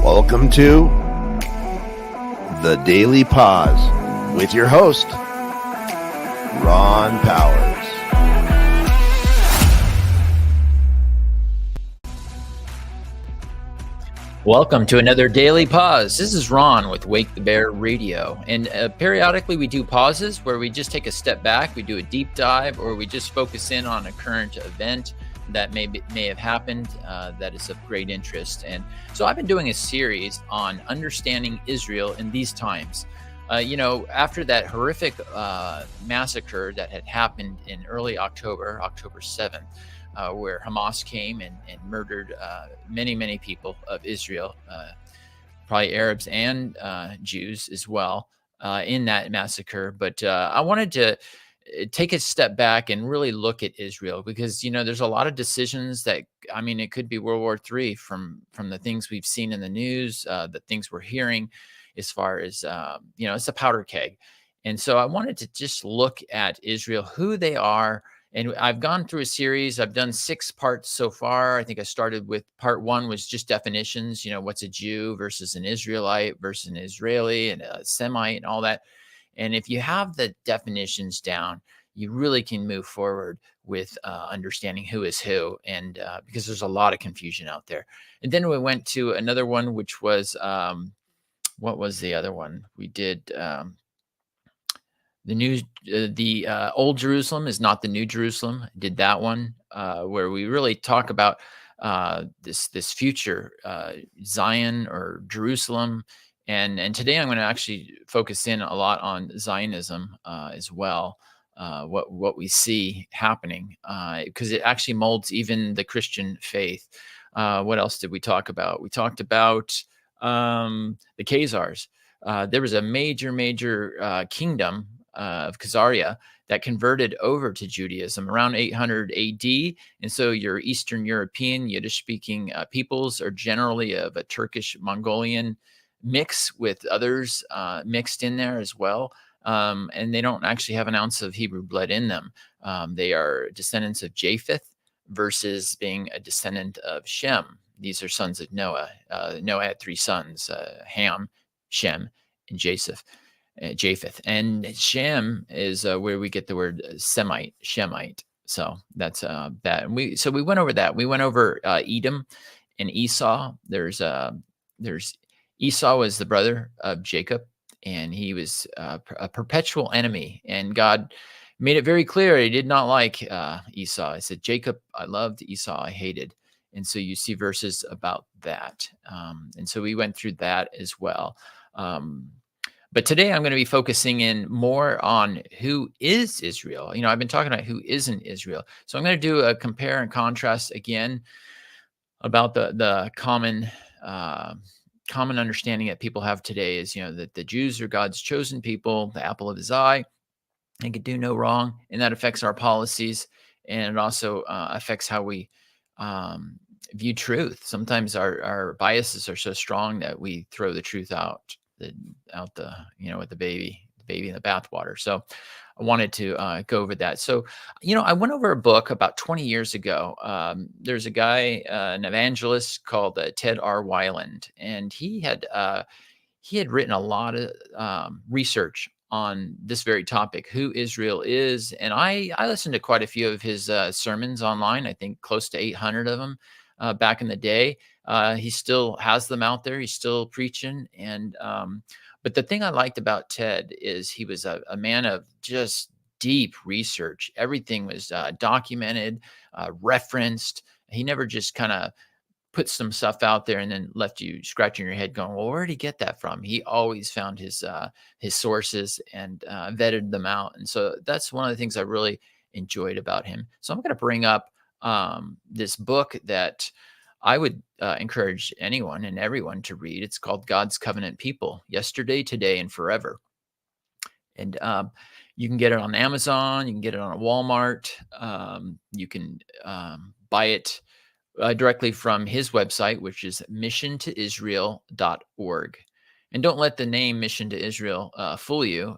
Welcome to The Daily Pause with your host, Ron Powers. Welcome to another Daily Pause. This is Ron with Wake the Bear Radio. And periodically we do pauses where we just take a step back, we do a deep dive, or we just focus in on a current event that may have happened that is of great interest. And so I've been doing a series on understanding Israel in these times. After that horrific massacre that had happened in early October 7th, where Hamas came and murdered many people of Israel, probably Arabs and Jews as well in that massacre. But I wanted to take a step back and really look at Israel because, there's a lot of decisions that, it could be World War III from the things we've seen in the news, the things we're hearing as far as, it's a powder keg. And so I wanted to just look at Israel, who they are. And I've gone through a series. I've done 6 parts so far. I think I started with part 1 was just definitions, what's a Jew versus an Israelite versus an Israeli and a Semite and all that. And if you have the definitions down, you really can move forward with understanding who is who. And because there's a lot of confusion out there. And then we went to another one, which was, what was the other one? We did the old Jerusalem is not the new Jerusalem. Did that one where we really talk about this future Zion or Jerusalem. And today I'm going to actually focus in a lot on Zionism as well, what we see happening, because it actually molds even the Christian faith. What else did we talk about? We talked about the Khazars. There was a major kingdom of Khazaria that converted over to Judaism around 800 AD. And so your Eastern European Yiddish-speaking peoples are generally of a Turkish-Mongolian mix with others mixed in there as well. And they don't actually have an ounce of Hebrew blood in them. They are descendants of Japheth versus being a descendant of Shem. These are sons of Noah. Noah had 3 sons, Ham, Shem, and Japheth. And Shem is where we get the word Shemite. So that's that. And we went over that. We went over Edom and Esau. There's Esau was the brother of Jacob, and he was a perpetual enemy. And God made it very clear he did not like Esau. He said, Jacob I loved, Esau I hated. And so you see verses about that. And so we went through that as well. But today I'm going to be focusing in more on who is Israel. I've been talking about who isn't Israel. So I'm going to do a compare and contrast again about the common understanding that people have today is, that the Jews are God's chosen people, the apple of his eye. They could do no wrong. And that affects our policies. And it also affects how we view truth. Sometimes our biases are so strong that we throw the truth out with the baby in the bathwater. So I wanted to go over that. So, I went over a book about 20 years ago. There's a guy, an evangelist called Ted R. Weiland, and he had written a lot of research on this very topic, who Israel is. And I listened to quite a few of his sermons online. I think close to 800 of them back in the day. He still has them out there. He's still preaching. And but the thing I liked about Ted is he was a man of just deep research. Everything was documented, referenced. He never just kind of put some stuff out there and then left you scratching your head going, well, where did he get that from? He always found his sources and vetted them out. And so that's one of the things I really enjoyed about him. So I'm going to bring up this book that I would encourage anyone and everyone to read. It's called God's Covenant People, Yesterday, Today, and Forever. And you can get it on Amazon. You can get it on Walmart. You can buy it directly from his website, which is missiontoisrael.org. And don't let the name Mission to Israel fool you.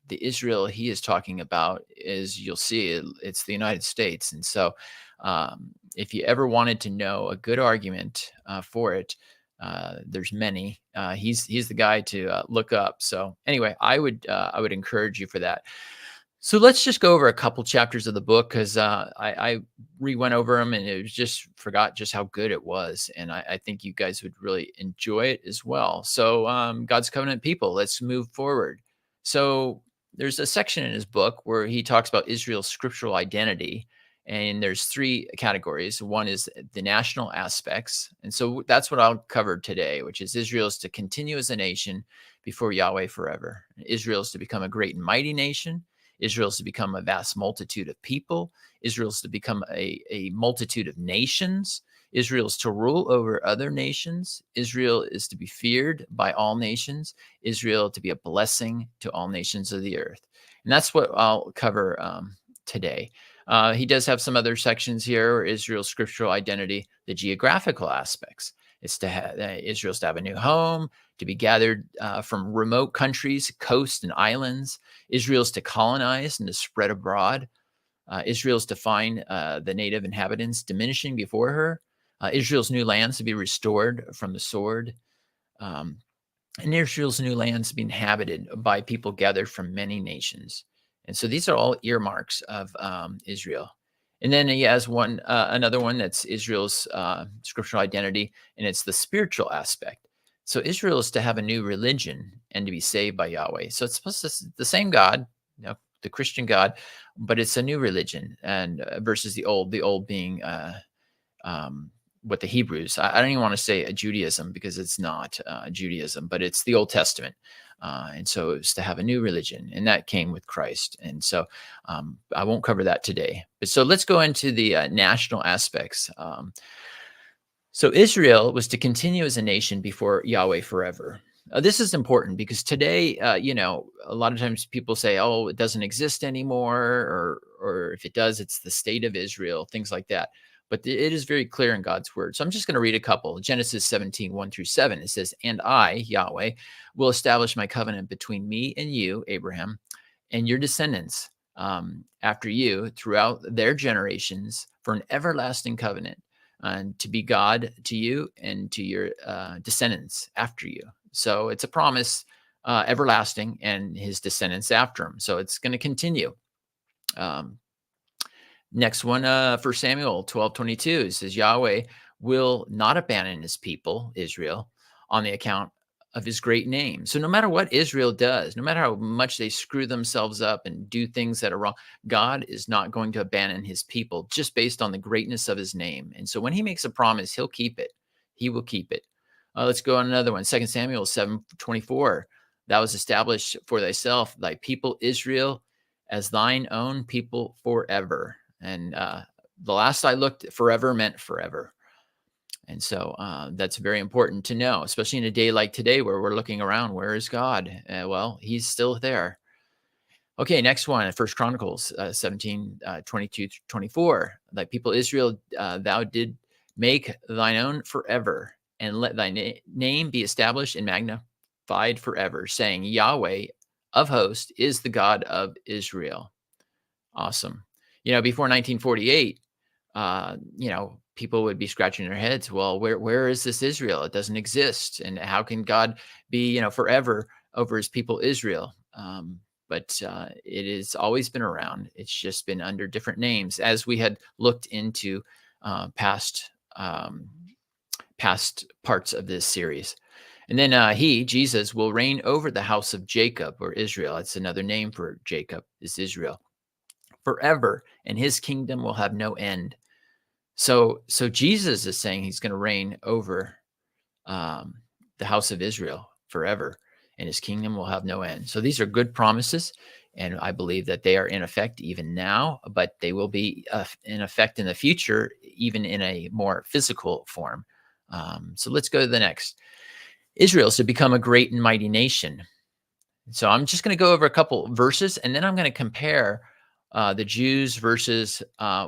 The Israel he is talking about is, you'll see, it's the United States. And so if you ever wanted to know a good argument for it, There's many. He's the guy to look up. So anyway, I would encourage you for that. So let's just go over a couple chapters of the book because I re-went over them and it was just forgot just how good it was, and I think you guys would really enjoy it as well. So God's covenant people, let's move forward. So there's a section in his book where he talks about Israel's scriptural identity, and there's three categories. One is the national aspects, and so that's what I'll cover today, which is Israel is to continue as a nation before Yahweh forever. Israel is to become a great and mighty nation. Israel is to become a vast multitude of people. Israel is to become a multitude of nations. Israel is to rule over other nations. Israel is to be feared by all nations. Israel to be a blessing to all nations of the earth. And that's what I'll cover today. He does have some other sections here, Israel's scriptural identity, the geographical aspects. It's to have Israel's to have a new home, to be gathered from remote countries, coasts, and islands. Israel's to colonize and to spread abroad. Israel's to find the native inhabitants diminishing before her. Israel's new lands to be restored from the sword. And Israel's new lands to be inhabited by people gathered from many nations. And so these are all earmarks of Israel. And then he has another one that's Israel's scriptural identity, and it's the spiritual aspect. So Israel is to have a new religion and to be saved by Yahweh. So it's supposed to the same God, the Christian God, but it's a new religion, and versus the old being what the Hebrews. I don't even want to say a Judaism because it's not Judaism, but it's the Old Testament. And so it's to have a new religion, and that came with Christ. And so I won't cover that today. But so let's go into the national aspects. So Israel was to continue as a nation before Yahweh forever. This is important because today, a lot of times people say, "Oh, it doesn't exist anymore," or if it does, it's the state of Israel, things like that. But it is very clear in God's word. So I'm just going to read a couple. Genesis 17, 1-7. It says, "And I, Yahweh, will establish my covenant between me and you, Abraham, and your descendants after you throughout their generations for an everlasting covenant, and to be God to you and to your descendants after you." So it's a promise, everlasting, and his descendants after him. So it's going to continue. Next one, 1 Samuel 12:22 says, "Yahweh will not abandon his people, Israel, on the account of his great name." So no matter what Israel does, no matter how much they screw themselves up and do things that are wrong, God is not going to abandon his people just based on the greatness of his name. And so when he makes a promise, he'll keep it. He will keep it. Let's go on another one. 2 Samuel 7:24. "Thou was established for thyself, thy people Israel, as thine own people forever." And the last I looked, forever meant forever. And so that's very important to know, especially in a day like today where we're looking around. Where is God? Well, he's still there. Okay, next one, 1 Chronicles 17, 22-24. "Thy people Israel, thou did make thine own forever, and let thy name be established and magnified forever, saying, Yahweh of hosts is the God of Israel." Awesome. Before 1948, people would be scratching their heads. Well, where is this Israel? It doesn't exist. And how can God be, forever over his people Israel? But it has always been around. It's just been under different names as we had looked into past parts of this series. And then Jesus, will reign over the house of Jacob, or Israel. It's another name for Jacob, is Israel, forever, and his kingdom will have no end. So Jesus is saying he's going to reign over the house of Israel forever, and his kingdom will have no end. So these are good promises, and I believe that they are in effect even now, but they will be in effect in the future, even in a more physical form. So let's go to the next. Israel is to become a great and mighty nation. So I'm just going to go over a couple verses, and then I'm going to compare the Jews versus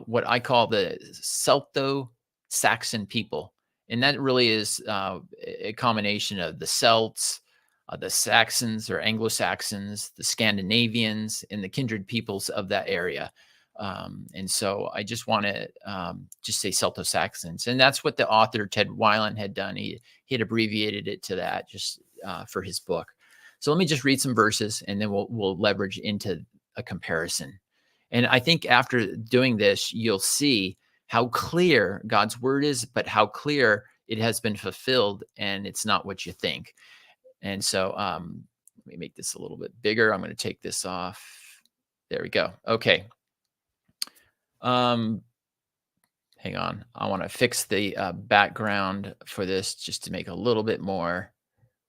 what I call the Celto-Saxon people. And that really is a combination of the Celts, the Saxons or Anglo-Saxons, the Scandinavians, and the kindred peoples of that area. And so I just want to just say Celto-Saxons. And that's what the author, Ted Weiland, had done. He had abbreviated it to that just for his book. So let me just read some verses, and then we'll leverage into a comparison. And I think after doing this, you'll see how clear God's word is, but how clear it has been fulfilled, and it's not what you think. And so let me make this a little bit bigger. I'm going to take this off. There we go. Okay. Hang on. I want to fix the background for this just to make a little bit more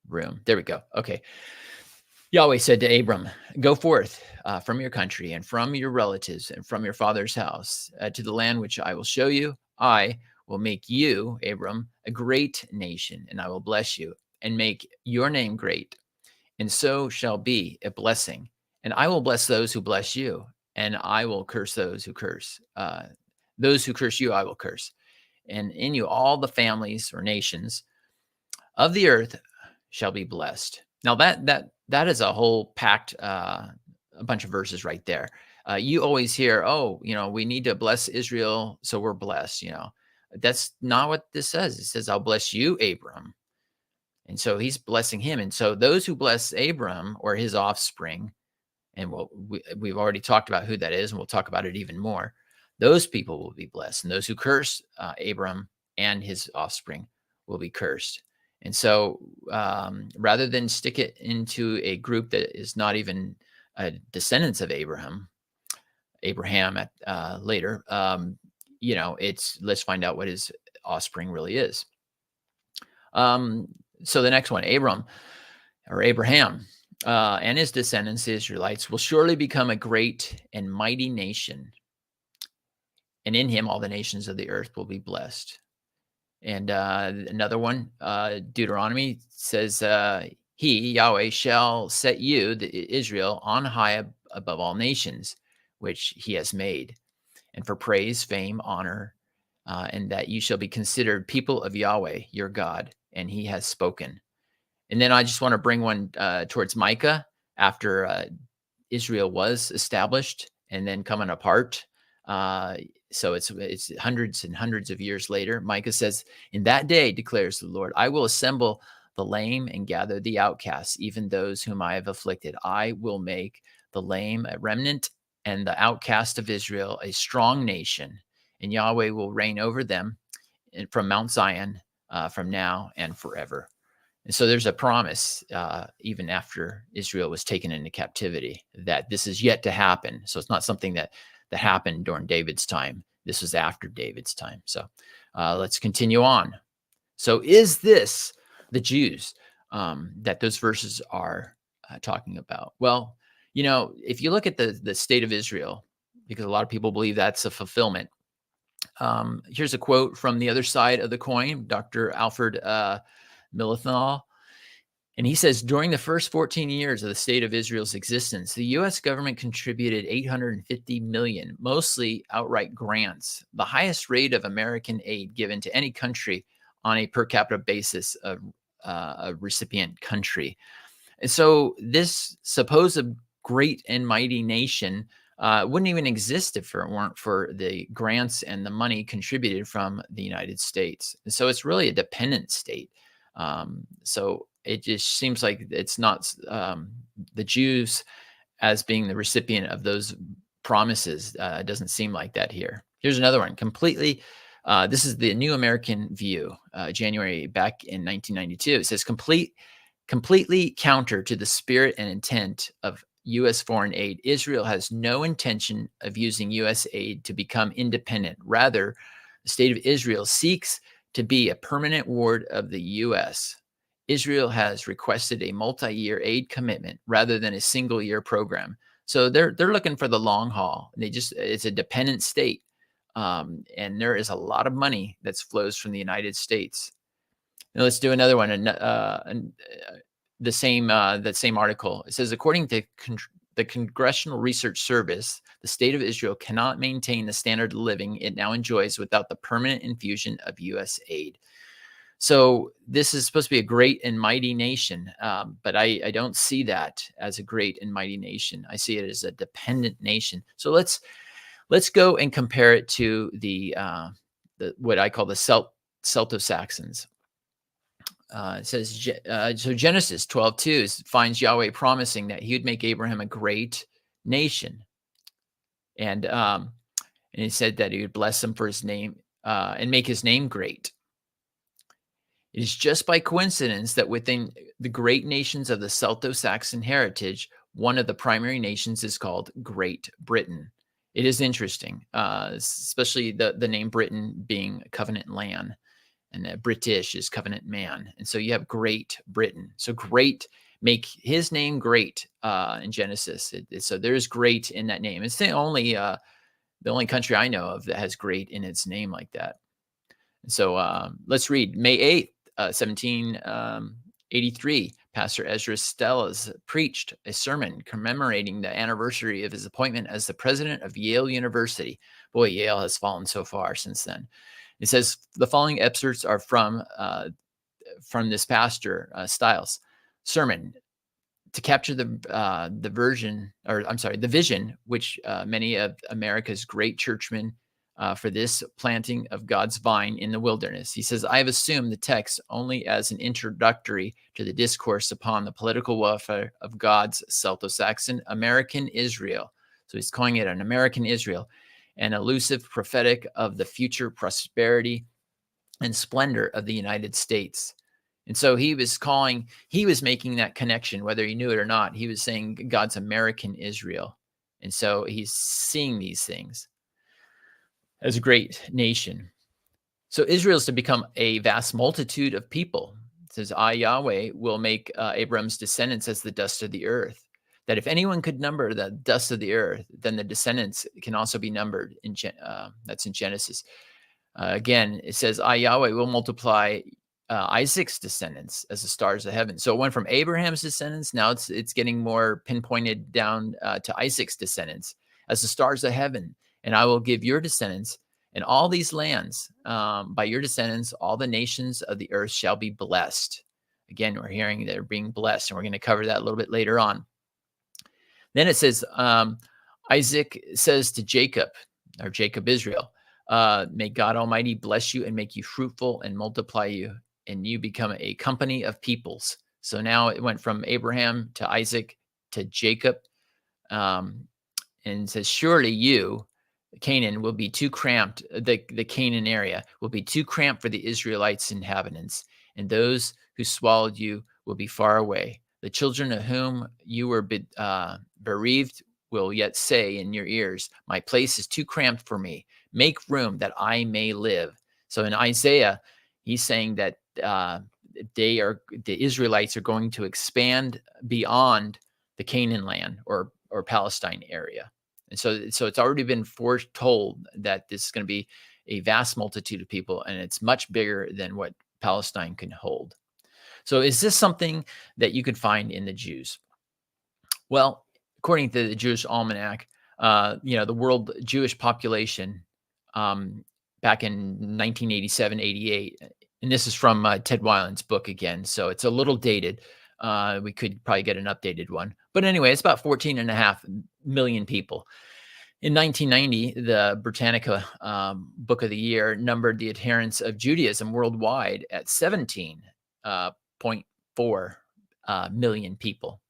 room. There we go. Okay. Yahweh said to Abram, go forth from your country and from your relatives and from your father's house to the land which I will show you. I will make you, Abram, a great nation, and I will bless you and make your name great. And so shall be a blessing. And I will bless those who bless you, and I will curse those who curse. Those who curse you, I will curse. And in you all the families or nations of the earth shall be blessed. Now that is a whole packed a bunch of verses right there. You always hear, oh, we need to bless Israel, so we're blessed. That's not what this says. It says, I'll bless you, Abram. And so he's blessing him. And so those who bless Abram or his offspring, and we've already talked about who that is, and we'll talk about it even more, those people will be blessed. And those who curse Abram and his offspring will be cursed. And so rather than stick it into a group that is not even descendants of Abraham later, let's find out what his offspring really is. So the next one, Abraham and his descendants, the Israelites, will surely become a great and mighty nation. And in him, all the nations of the earth will be blessed. And another one, Deuteronomy says, he, Yahweh, shall set you, Israel, on high above all nations, which he has made, and for praise, fame, honor, and that you shall be considered people of Yahweh, your God, and he has spoken. And then I just want to bring one towards Micah after Israel was established and then coming apart. So it's hundreds and hundreds of years later. Micah says, in that day, declares the Lord, I will assemble the lame and gather the outcasts, even those whom I have afflicted. I will make the lame a remnant and the outcast of Israel a strong nation, and Yahweh will reign over them from Mount Zion from now and forever. And so there's a promise, even after Israel was taken into captivity, that this is yet to happen. So it's not something that happened during David's time. This was after David's time. So let's continue on. So is this the Jews that those verses are talking about? Well, if you look at the state of Israel, because a lot of people believe that's a fulfillment. Here's a quote from the other side of the coin, Dr. Alfred Milithal. And he says, during the first 14 years of the state of Israel's existence, the U.S. government contributed $850 million, mostly outright grants, the highest rate of American aid given to any country on a per capita basis of a recipient country. And so this supposed great and mighty nation wouldn't even exist if it weren't for the grants and the money contributed from the United States. And so it's really a dependent state. So it just seems like it's not the Jews as being the recipient of those promises. It doesn't seem like that here. Here's another one. Completely. This is the New American View, January back in 1992. It says completely counter to the spirit and intent of U.S. foreign aid. Israel has no intention of using U.S. aid to become independent. Rather, the state of Israel seeks to be a permanent ward of the U.S. Israel has requested a multi-year aid commitment rather than a single-year program. So they're looking for the long haul. It's a dependent state, and there is a lot of money that flows from the United States. Now let's do another one. The same article. It says, according to the Congressional Research Service, the state of Israel cannot maintain the standard of living it now enjoys without the permanent infusion of U.S. aid. So this is supposed to be a great and mighty nation, but I don't see that as a great and mighty nation. I see it as a dependent nation. So let's Let's go and compare it to the what I call the Celto-Saxons. It says so Genesis 12:2 finds Yahweh promising that he would make Abraham a great nation, and he said that he would bless him for his name and make his name great. It is just by coincidence that within the great nations of the Celto-Saxon heritage, one of the primary nations is called Great Britain. It is interesting, especially the name Britain being covenant land, and British is covenant man. And so you have Great Britain. So great, make his name great in Genesis. So there's great in that name. It's the only country I know of that has great in its name like that. So let's read May 8th, 1783. Pastor Ezra Stellas preached a sermon commemorating the anniversary of his appointment as the president of Yale University. Boy, Yale has fallen so far since then. It says the following excerpts are from this pastor Stiles' sermon to capture the vision which many of America's great churchmen for this planting of God's vine in the wilderness. He says, I have assumed the text only as an introductory to the discourse upon the political welfare of God's Celto-Saxon American Israel. So he's calling it an American Israel, an elusive prophetic of the future prosperity and splendor of the United States. And so he was making that connection, whether he knew it or not. He was saying God's American Israel. And so he's seeing these things as a great nation. So Israel is to become a vast multitude of people. It says, I, Yahweh, will make Abram's descendants as the dust of the earth. That if anyone could number the dust of the earth, then the descendants can also be numbered. That's in Genesis. Again, it says, I, Yahweh, will multiply Isaac's descendants as the stars of heaven. So it went from Abraham's descendants. Now it's getting more pinpointed down to Isaac's descendants as the stars of heaven. And I will give your descendants and all these lands by your descendants, all the nations of the earth shall be blessed. Again, we're hearing they're being blessed, and we're going to cover that a little bit later on. Then it says, Isaac says to Jacob, or Jacob Israel, may God Almighty bless you and make you fruitful and multiply you, and you become a company of peoples. So now it went from Abraham to Isaac to Jacob, and it says, surely you, Canaan, will be too cramped. The Canaan area will be too cramped for the Israelites' inhabitants, and those who swallowed you will be far away. The children of whom you were bereaved will yet say in your ears, my place is too cramped for me. Make room that I may live. So in Isaiah, he's saying that the Israelites are going to expand beyond the Canaan land or Palestine area. And so it's already been foretold that this is going to be a vast multitude of people, and it's much bigger than what Palestine can hold. So is this something that you could find in the Jews? Well, according to the Jewish Almanac, the world Jewish population back in 1987, 88, and this is from Ted Weiland's book again, so it's a little dated. We could probably get an updated one. But anyway, it's about 14.5 million people. In 1990, the Britannica Book of the Year numbered the adherents of Judaism worldwide at 17.4 million people.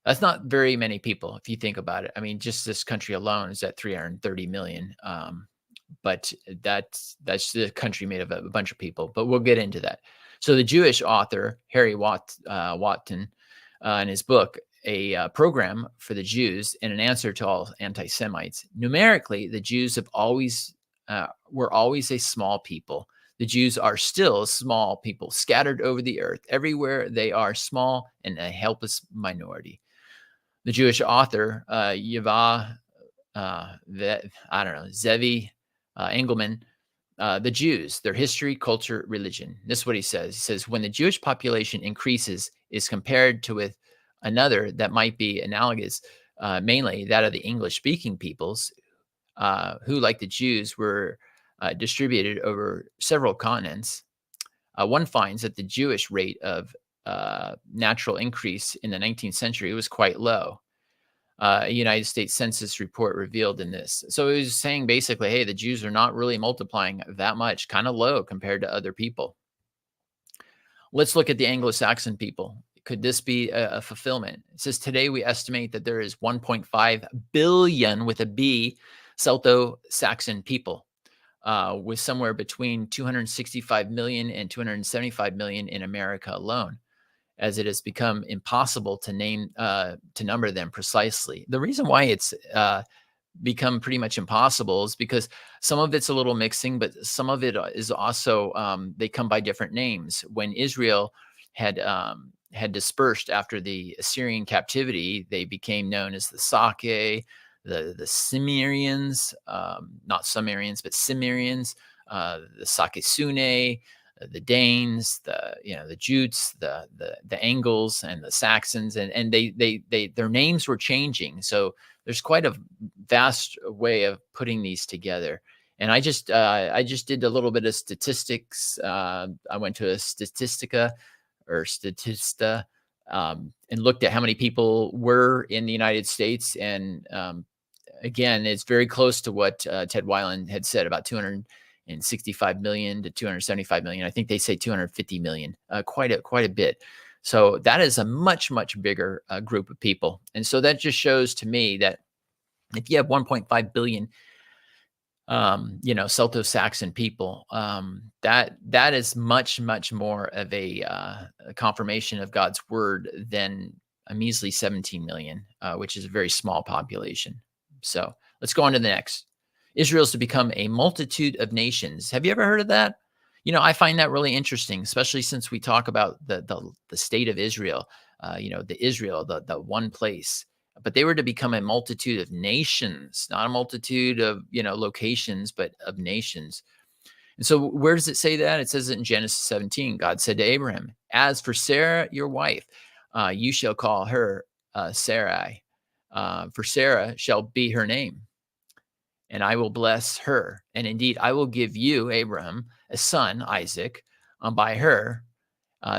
That's not very many people if you think about it. I mean, just this country alone is at 330 million. But that's the country made of a bunch of people. But we'll get into that. So the Jewish author, Harry Watton, in his book, A Program for the Jews and an Answer to All Anti-Semites, numerically, the Jews have were always a small people. The Jews are still small people scattered over the earth. Everywhere they are small and a helpless minority. The Jewish author, Zevi Engelman, the Jews, their history, culture, religion. This is what he says. He says, when the Jewish population increases, is compared to with another that might be analogous, mainly that of the English-speaking peoples, who, like the Jews, were distributed over several continents, one finds that the Jewish rate of natural increase in the 19th century was quite low. A United States Census report revealed in this. So it was saying basically, hey, the Jews are not really multiplying that much, kind of low compared to other people. Let's look at the Anglo-Saxon people. Could this be a fulfillment? It says today we estimate that there is 1.5 billion with a B Celto-Saxon people, with somewhere between 265 million and 275 million in America alone, as it has become impossible to number them precisely. The reason why it's become pretty much impossible is because some of it's a little mixing, but some of it is also they come by different names. When Israel had dispersed after the Assyrian captivity, they became known as the Sake, the Cimmerians, not Sumerians, but Cimmerians, the Sakesune, the Danes, the Jutes, the Angles, and the Saxons, and their names were changing. So there's quite a vast way of putting these together. And I just did a little bit of statistics. I went to a Statista, and looked at how many people were in the United States. And again, it's very close to what Ted Weiland had said, about 265 million to 275 million. I think they say 250 million, quite a bit. So that is a much, much bigger group of people. And so that just shows to me that if you have 1.5 billion, Celto-Saxon people, that is much, much more of a confirmation of God's word than a measly 17 million, which is a very small population. So let's go on to the next. Israel's to become a multitude of nations. Have you ever heard of that? I find that really interesting, especially since we talk about the state of Israel, the one place. But they were to become a multitude of nations, not a multitude of, locations, but of nations. And so where does it say that? It says it in Genesis 17. God said to Abraham, as for Sarah, your wife, you shall call her Sarai, for Sarah shall be her name. And I will bless her. And indeed, I will give you, Abraham, a son, Isaac, by her.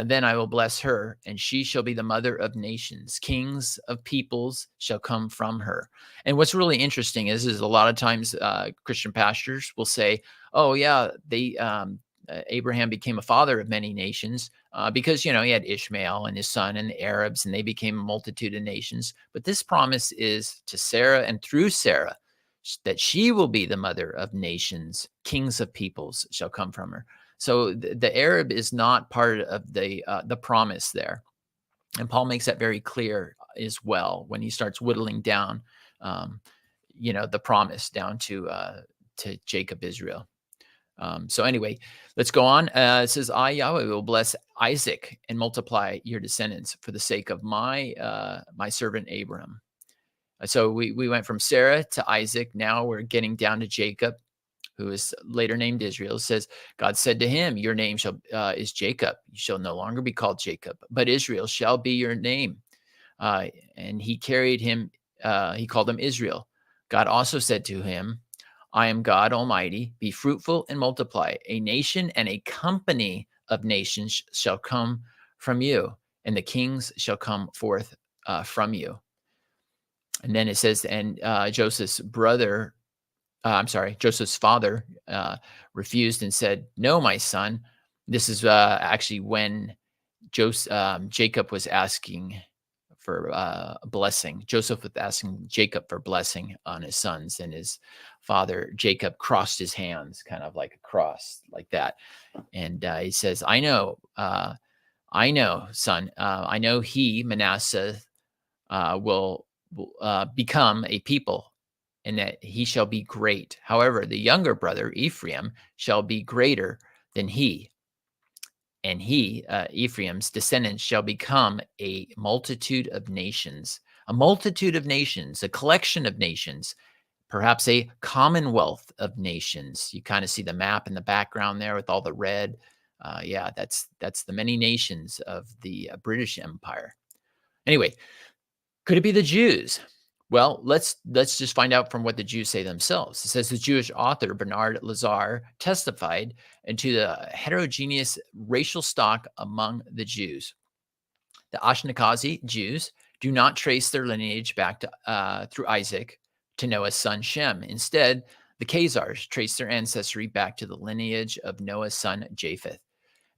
Then I will bless her, and she shall be the mother of nations. Kings of peoples shall come from her. And what's really interesting is a lot of times Christian pastors will say, oh, yeah, Abraham became a father of many nations because, he had Ishmael and his son and the Arabs, and they became a multitude of nations. But this promise is to Sarah and through Sarah, that she will be the mother of nations. Kings of peoples shall come from her. So the Arab is not part of the promise there. And Paul makes that very clear as well when he starts whittling down, the promise down to Jacob, Israel. So anyway, let's go on. It says, I, Yahweh, will bless Isaac and multiply your descendants for the sake of my servant Abraham. So we went from Sarah to Isaac. Now we're getting down to Jacob, who is later named Israel. It says, God said to him, your name is Jacob. You shall no longer be called Jacob, but Israel shall be your name. And he called him Israel. God also said to him, I am God Almighty. Be fruitful and multiply. A nation and a company of nations shall come from you, and the kings shall come forth from you. And then it says, and Joseph's father refused and said, no, my son. This is actually when Jacob was asking for a blessing. Joseph was asking Jacob for blessing on his sons, and his father, Jacob, crossed his hands, kind of like a cross like that. And he says, I know, son. I know he, Manasseh, will become a people, and that he shall be great. However, the younger brother, Ephraim, shall be greater than he. And he, Ephraim's descendants, shall become a multitude of nations, a collection of nations, perhaps a commonwealth of nations. You kind of see the map in the background there with all the red. That's the many nations of the British Empire. Anyway, could it be the Jews? Well, let's just find out from what the Jews say themselves. It says the Jewish author Bernard Lazar testified into the heterogeneous racial stock among the Jews. The Ashkenazi Jews do not trace their lineage back to through Isaac to Noah's son Shem. Instead, the Khazars trace their ancestry back to the lineage of Noah's son Japheth.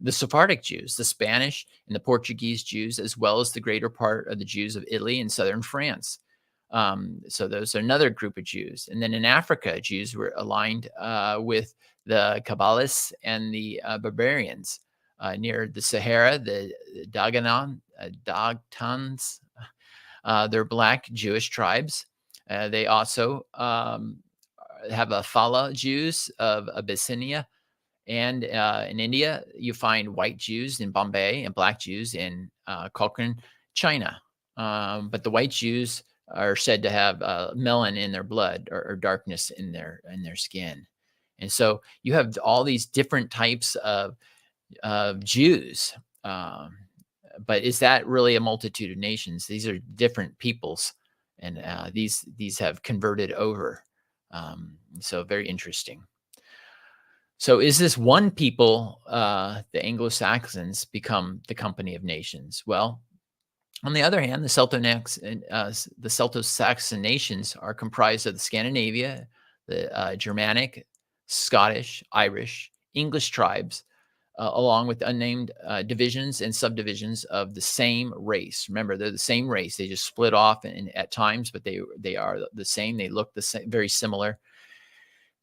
The Sephardic Jews, the Spanish and the Portuguese Jews, as well as the greater part of the Jews of Italy and southern France. So those are another group of Jews. And then in Africa, Jews were aligned with the Kabbalists and the barbarians. Near the Sahara, the Dagtans, they're black Jewish tribes. They also have a Fala Jews of Abyssinia. And in India, you find white Jews in Bombay and black Jews in Cochin, China. But the white Jews are said to have melanin in their blood or darkness in their skin. And so you have all these different types of Jews. But is that really a multitude of nations? These are different peoples, and these have converted over. So very interesting. So is this one people, the Anglo-Saxons, become the company of nations? Well, on the other hand, the Celto-Saxon nations are comprised of the Scandinavia, the Germanic, Scottish, Irish, English tribes, along with unnamed divisions and subdivisions of the same race. Remember, they're the same race. They just split off at times, but they are the same. They look the same, very similar.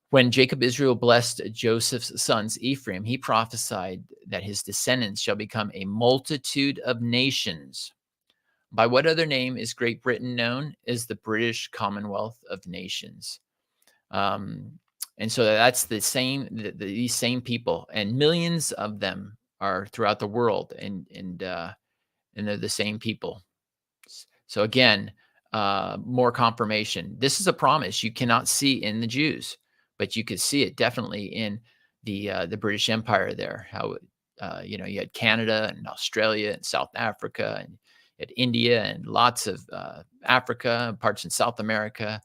When Jacob Israel blessed Joseph's sons, Ephraim, he prophesied that his descendants shall become a multitude of nations. By what other name is Great Britain known? Is the British Commonwealth of Nations. And so that's the same, these same people, and millions of them are throughout the world, and they're the same people. So again, more confirmation. This is a promise you cannot see in the Jews, but you could see it definitely in the British Empire there. How you had Canada and Australia and South Africa, and you had India and lots of Africa, parts in South America.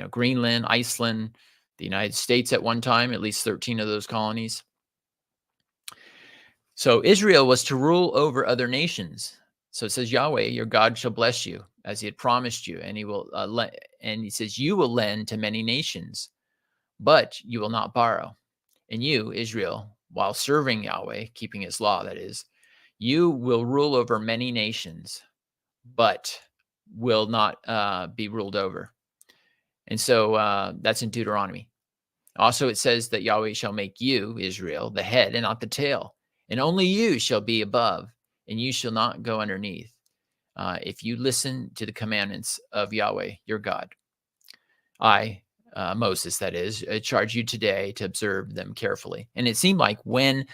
Greenland, Iceland, the United States at one time, at least 13 of those colonies. So Israel was to rule over other nations. So it says, Yahweh, your God shall bless you as he had promised you. And he will, and he says, you will lend to many nations, but you will not borrow. And you, Israel, while serving Yahweh, keeping his law, that is, you will rule over many nations, but will not be ruled over. And so that's in Deuteronomy. Also, it says that Yahweh shall make you, Israel, the head and not the tail, and only you shall be above, and you shall not go underneath, if you listen to the commandments of Yahweh, your God. I, Moses, that is, charge you today to observe them carefully. And it seemed like when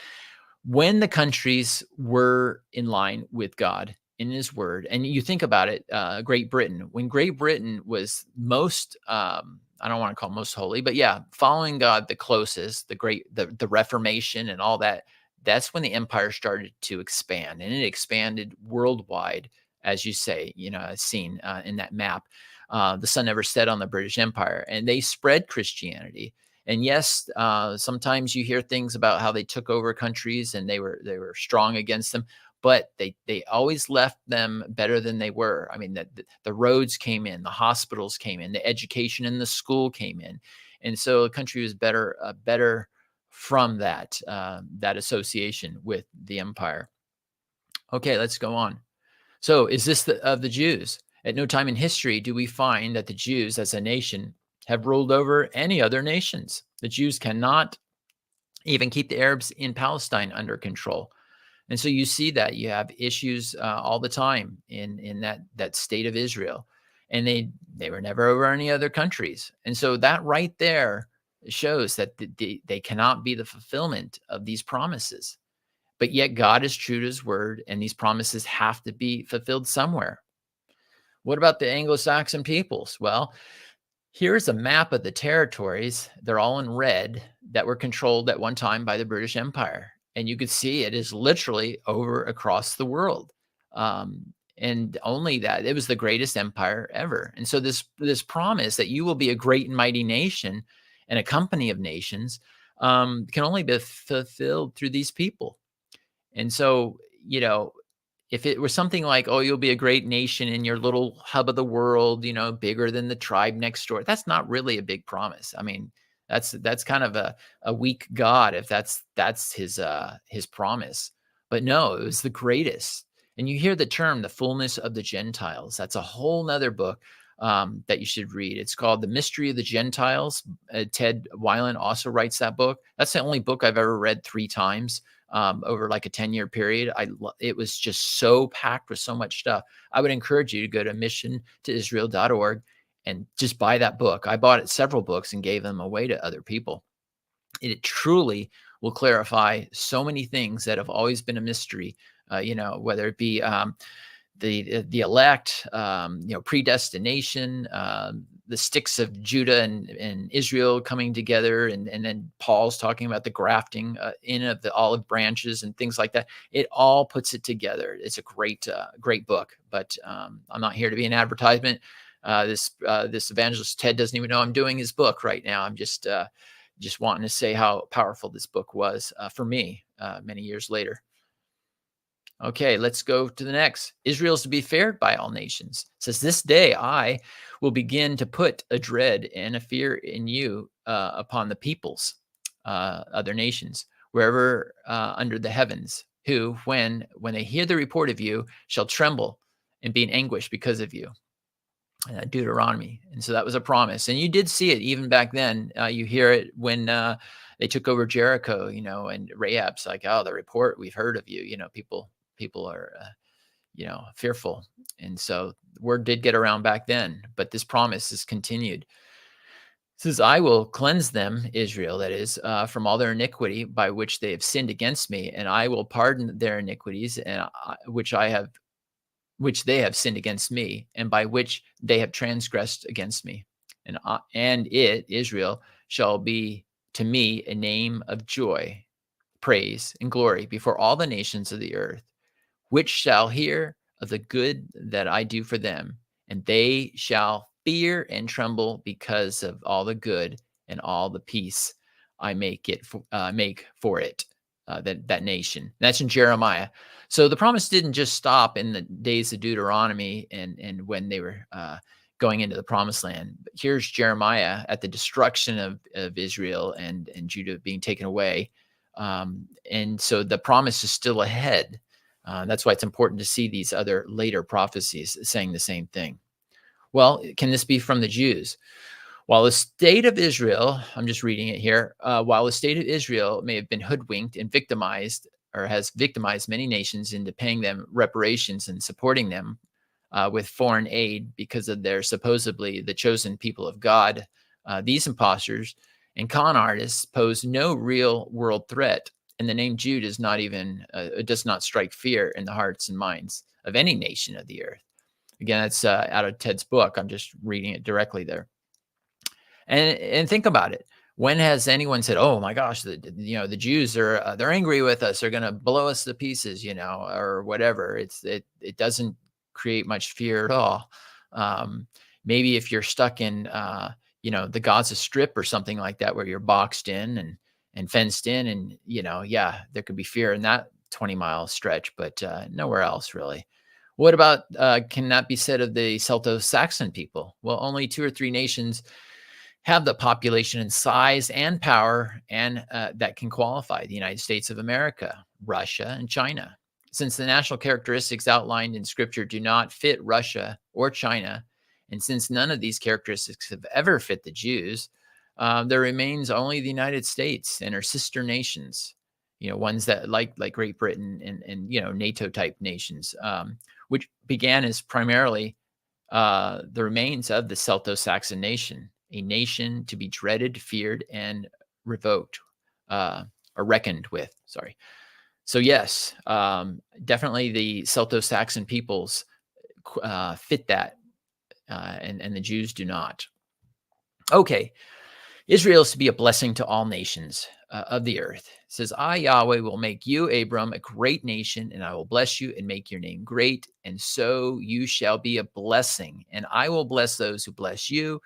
the countries were in line with God in his word, and you think about it, Great Britain, when Great Britain was most, I don't want to call it most holy, but yeah, following God the closest, the Reformation and all that, that's when the empire started to expand, and it expanded worldwide, as you say, as seen in that map. The sun never set on the British Empire, and they spread Christianity. And yes, sometimes you hear things about how they took over countries and they were strong against them, but they always left them better than they were. I mean, the roads came in, the hospitals came in, the education in the school came in, and so the country was better from that association with the empire. Okay, let's go on. So, is this of the Jews? At no time in history do we find that the Jews as a nation have ruled over any other nations. The Jews cannot even keep the Arabs in Palestine under control. And so you see that you have issues all the time in that state of Israel, and they were never over any other countries. And so that right there shows that they cannot be the fulfillment of these promises. But yet God is true to his word, and these promises have to be fulfilled somewhere. What about the Anglo-Saxon peoples? Well, here's a map of the territories. They're all in red that were controlled at one time by the British Empire. And you could see it is literally over across the world. And only that, it was the greatest empire ever. And so this promise that you will be a great and mighty nation and a company of nations can only be fulfilled through these people. And so, if it was something like, oh, you'll be a great nation in your little hub of the world, bigger than the tribe next door, that's not really a big promise. I mean, that's kind of a weak God if that's his promise. But no, it was the greatest. And you hear the term, the fullness of the Gentiles. That's a whole nother book that you should read. It's called The Mystery of the Gentiles. Ted Weiland also writes that book. That's the only book I've ever read 3 times over like a 10-year period. It was just so packed with so much stuff. I would encourage you to go to missiontoisrael.org and just buy that book. I bought several books and gave them away to other people. It truly will clarify so many things that have always been a mystery, whether it be the elect, predestination, the sticks of Judah and Israel coming together, and then Paul's talking about the grafting in of the olive branches and things like that. It all puts it together. It's a great book. But I'm not here to be an advertisement. This evangelist Ted doesn't even know I'm doing his book right now. I'm just wanting to say how powerful this book was for me many years later. Okay, let's go to the next. Israel is to be feared by all nations. It says, this day I will begin to put a dread and a fear in you upon the peoples, other nations, wherever under the heavens, who, when they hear the report of you, shall tremble and be in anguish because of you. Deuteronomy. And so that was a promise. And you did see it even back then. You hear it when they took over Jericho, and Rahab's like, oh, the report we've heard of you, people are, fearful. And so the word did get around back then, but this promise is continued. It says, I will cleanse them, Israel, that is, from all their iniquity by which they have sinned against me, and I will pardon their iniquities, and which they have sinned against me, and by which they have transgressed against me. And it, Israel, shall be to me a name of joy, praise, and glory before all the nations of the earth, which shall hear of the good that I do for them, and they shall fear and tremble because of all the good and all the peace I make for it, that nation. That's in Jeremiah. So the promise didn't just stop in the days of Deuteronomy and when they were going into the promised land. But here's Jeremiah at the destruction of Israel and Judah being taken away. And so the promise is still ahead. That's why it's important to see these other later prophecies saying the same thing. Well, can this be from the Jews? While the state of Israel, I'm just reading it here, while the state of Israel may have been hoodwinked and victimized, or has victimized many nations into paying them reparations and supporting them with foreign aid because of their supposedly the chosen people of God, these imposters and con artists pose no real world threat. And the name Jude is not even, it does not strike fear in the hearts and minds of any nation of the earth. Again, that's out of Ted's book. I'm just reading it directly there. And think about it. When has anyone said, "Oh my gosh, the Jews are they're angry with us. They're going to blow us to pieces," or whatever? It doesn't create much fear at all. Maybe if you're stuck in the Gaza Strip or something like that, where you're boxed in and fenced in, and there could be fear in that 20-mile stretch, but nowhere else really. What about can that be said of the Celto-Saxon people? Well, only 2 or 3 nations have the population and size and power and that can qualify: the United States of America, Russia, and China. Since the national characteristics outlined in Scripture do not fit Russia or China, and since none of these characteristics have ever fit the Jews, there remains only the United States and her sister nations, ones that like Great Britain and NATO type nations, which began as primarily the remains of the Celto-Saxon nation, a nation to be dreaded, feared, and revoked, or reckoned with. Sorry. So yes, definitely the Celto-Saxon peoples fit that, and the Jews do not. Okay, Israel is to be a blessing to all nations of the earth. It says, I, Yahweh, will make you, Abram, a great nation, and I will bless you and make your name great, and so you shall be a blessing. And I will bless those who bless you,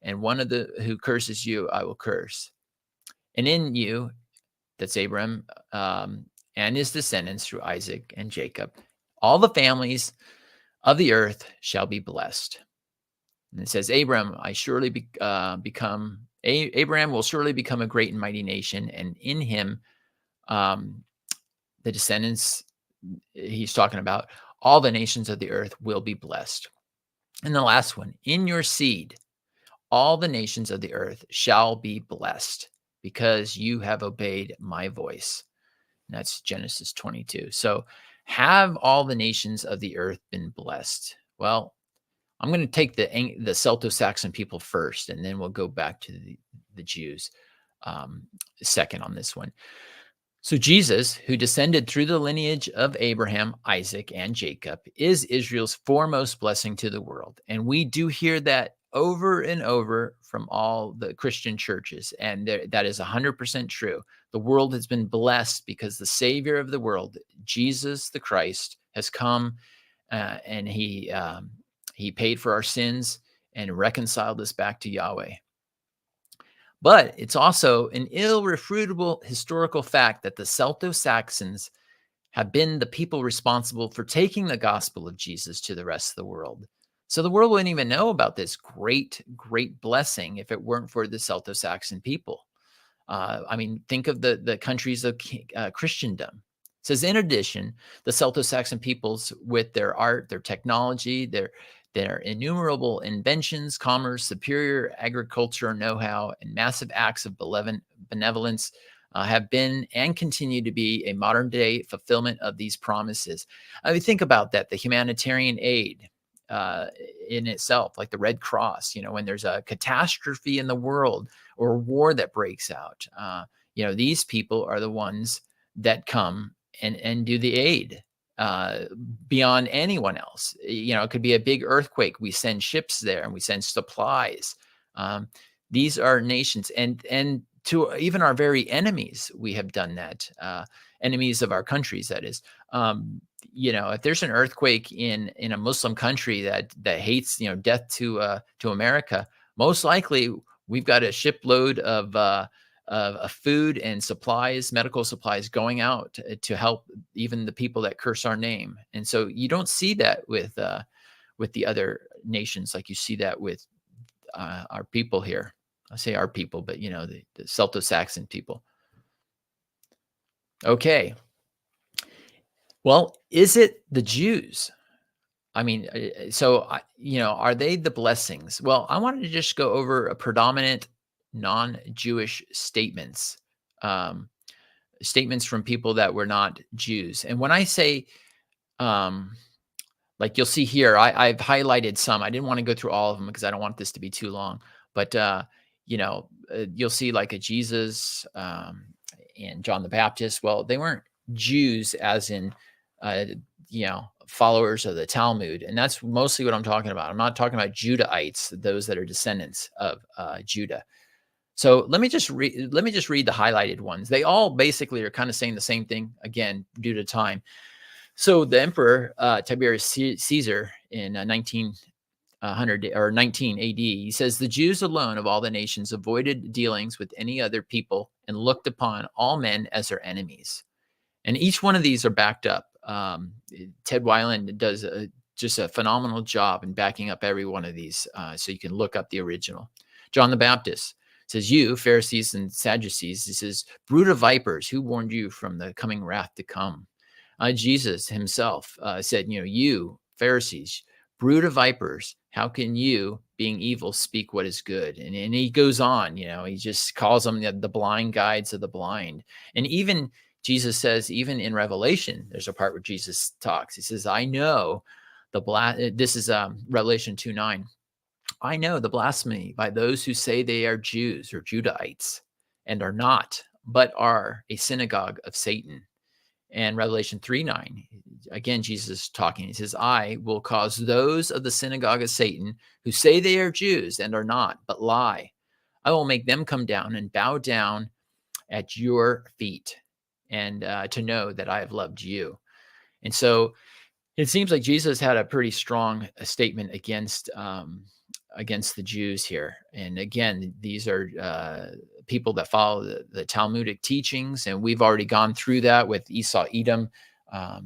and one of the who curses you, I will curse. And in you, that's Abram, and his descendants through Isaac and Jacob, all the families of the earth shall be blessed. And it says, Abraham will surely become a great and mighty nation, and in him, the descendants he's talking about, all the nations of the earth will be blessed. And the last one, in your seed, all the nations of the earth shall be blessed because you have obeyed my voice. And that's Genesis 22. So have all the nations of the earth been blessed? Well, I'm going to take the Celto-Saxon people first, and then we'll go back to the Jews second on this one. So Jesus, who descended through the lineage of Abraham, Isaac, and Jacob, is Israel's foremost blessing to the world. And we do hear that over and over from all the Christian churches. And that is 100% true. The world has been blessed because the Savior of the world, Jesus the Christ, has come and he paid for our sins and reconciled us back to Yahweh. But it's also an irrefutable historical fact that the Celto-Saxons have been the people responsible for taking the gospel of Jesus to the rest of the world. So the world wouldn't even know about this great, great blessing if it weren't for the Celto-Saxon people. I mean, think of the countries of Christendom. It says, in addition, the Celto-Saxon peoples, with their art, their technology, their innumerable inventions, commerce, superior agriculture know-how, and massive acts of benevolence have been and continue to be a modern-day fulfillment of these promises. I mean, think about that, the humanitarian aid in itself, like the Red Cross, when there's a catastrophe in the world or a war that breaks out, these people are the ones that come and do the aid beyond anyone else. It could be a big earthquake. We send ships there and we send supplies. These are nations, and to even our very enemies, we have done that. Enemies of our countries, that is. If there's an earthquake in a Muslim country that hates, death to America, most likely we've got a shipload of food and supplies, medical supplies, going out to help even the people that curse our name. And so you don't see that with the other nations like you see that with our people here. I say our people, but the Celto-Saxon people. Okay. Well, is it the Jews? I mean, are they the blessings? Well, I wanted to just go over a predominant non-Jewish statements from people that were not Jews. And when I say, like you'll see here, I've highlighted some. I didn't want to go through all of them because I don't want this to be too long. But you'll see like a Jesus and John the Baptist. Well, they weren't Jews as in followers of the Talmud, and that's mostly what I'm talking about. I'm not talking about Judahites, those that are descendants of Judah. So let me just read the highlighted ones. They all basically are kind of saying the same thing, again, due to time. So the emperor Tiberius Caesar in 19 AD, he says, the Jews alone of all the nations avoided dealings with any other people and looked upon all men as their enemies. And each one of these are backed up. Ted Weiland does just a phenomenal job in backing up every one of these, so you can look up the original. John the Baptist says, you, Pharisees and Sadducees, he says, brood of vipers, who warned you from the coming wrath to come? Jesus himself said, you, Pharisees, brood of vipers, how can you, being evil, speak what is good? And he goes on, he just calls them the blind guides of the blind. And even Jesus says, even in Revelation, there's a part where Jesus talks. He says, I know this is Revelation 2:9. I know the blasphemy by those who say they are Jews or Judahites and are not, but are a synagogue of Satan. And Revelation 3:9, again, Jesus is talking. He says, I will cause those of the synagogue of Satan who say they are Jews and are not, but lie. I will make them come down and bow down at your feet and to know that I have loved you. And so it seems like Jesus had a pretty strong statement against the Jews here. And again, these are people that follow the Talmudic teachings, and we've already gone through that with Esau, Edom,